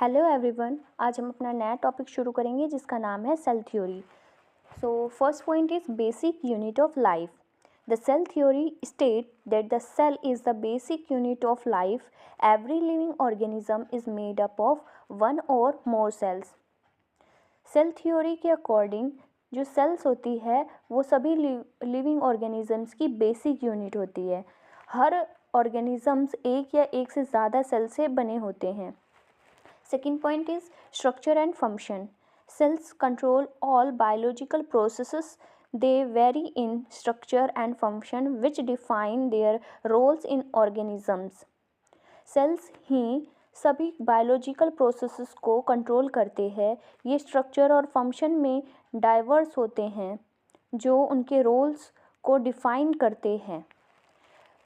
Hello everyone, आज हम अपना नया टॉपिक शुरू करेंगे जिसका नाम है cell theory. So first point is basic unit of life. The cell theory state that the cell is the basic unit of life. Every living organism is made up of one or more cells. Cell theory के according जो cells होती है वो सभी living organisms की basic unit होती है। हर organisms एक या एक से ज़्यादा सेल से बने होते हैं। Second point is structure and function. Cells control all biological processes. They vary in structure and function which define their roles in organisms. Cells ही सभी बायोलॉजिकल प्रोसेसेस को कंट्रोल करते हैं। ये स्ट्रक्चर और फंक्शन में डाइवर्स होते हैं जो उनके रोल्स को डिफाइन करते हैं।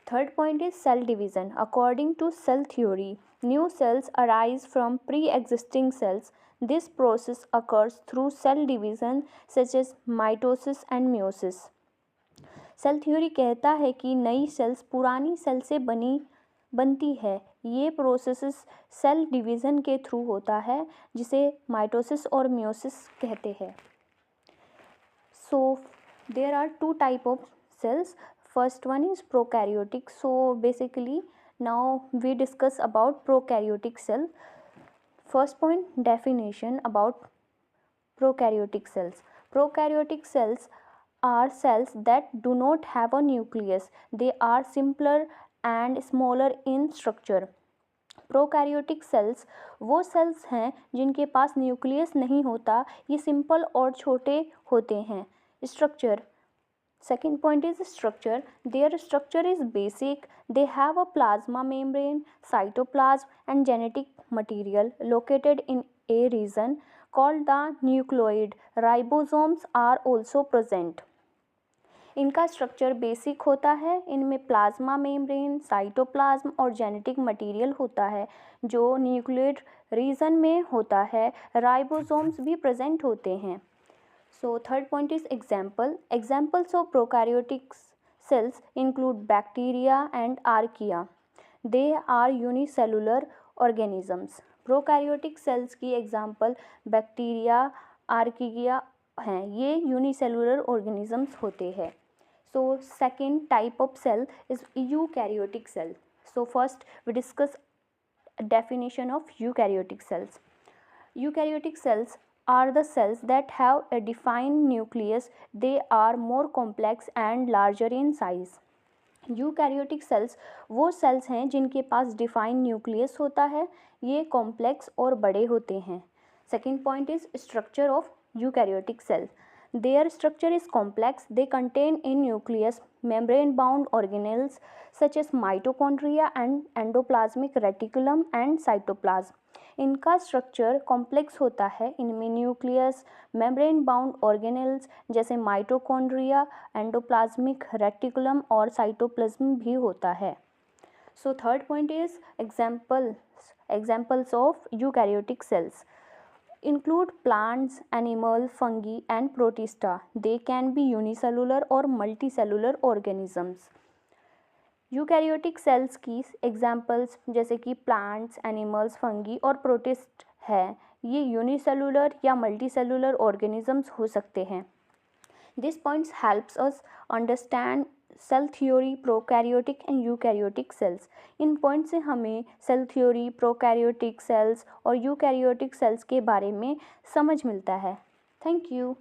Third point is cell division. According to cell theory, new cells arise from pre-existing cells. This process occurs through cell division such as mitosis and meiosis. Cell theory कहता है कि नई सेल्स पुरानी cell से बनती है। ये प्रोसेस सेल डिवीज़न के थ्रू होता है जिसे माइटोसिस और मियोसिस कहते हैं। So there are two type of cells. First one is prokaryotic. So basically now we discuss about prokaryotic cell. First point, definition about prokaryotic cells. Prokaryotic cells are cells that do not have a nucleus. They are simpler and smaller in structure. Prokaryotic cells वो sales हैं जिनके पास nucleus नहीं होता। ये simple और छोटे होते हैं। Structure, second point is structure. Their structure is basic. They have a plasma membrane, cytoplasm and genetic material located in a region called the nucleoid. Ribosomes are also present. इनका structure basic होता है। इनमें plasma membrane, cytoplasm और genetic material होता है जो nucleoid reason में होता है। राइबोसोम्स भी प्रेजेंट होते हैं। So third point is example. Examples of prokaryotic cells include bacteria and archaea. They are unicellular organisms. Prokaryotic cells की एग्जाम्पल बैक्टीरिया, आर्किया हैं। ये यूनिसेलुलर ऑर्गेनिजम्स होते हैं. So second type of cell is eukaryotic cell. So first we discuss definition of eukaryotic cells. Eukaryotic cells are the cells that have a defined nucleus. They are more complex and larger in size. Eukaryotic cells वो sales हैं जिनके पास defined nucleus होता है। ये complex और बड़े होते हैं। Second point is structure of eukaryotic cell. Their structure is complex. They contain in nucleus membrane-bound organelles such as mitochondria and endoplasmic reticulum and cytoplasm. इनका स्ट्रक्चर कॉम्प्लेक्स होता है। इनमें न्यूक्लियस, मेम्ब्रेन बाउंड ऑर्गेनेल्स जैसे mitochondria, endoplasmic reticulum और cytoplasm भी होता है. सो third point is examples of eukaryotic cells include plants, animal, fungi and protista. They can be unicellular or multicellular organisms. Eukaryotic cells की examples जैसे कि plants, animals, fungi और protist है। ये यूनिसेलुलर या मल्टीसेलुलर ऑर्गेनिजम्स हो सकते हैं. This points helps us understand cell theory, prokaryotic and eukaryotic cells. इन पॉइंट से हमें सेल थ्योरी, प्रोकैरियोटिक सेल्स और यूकैरियोटिक सेल्स के बारे में समझ मिलता है. Thank you.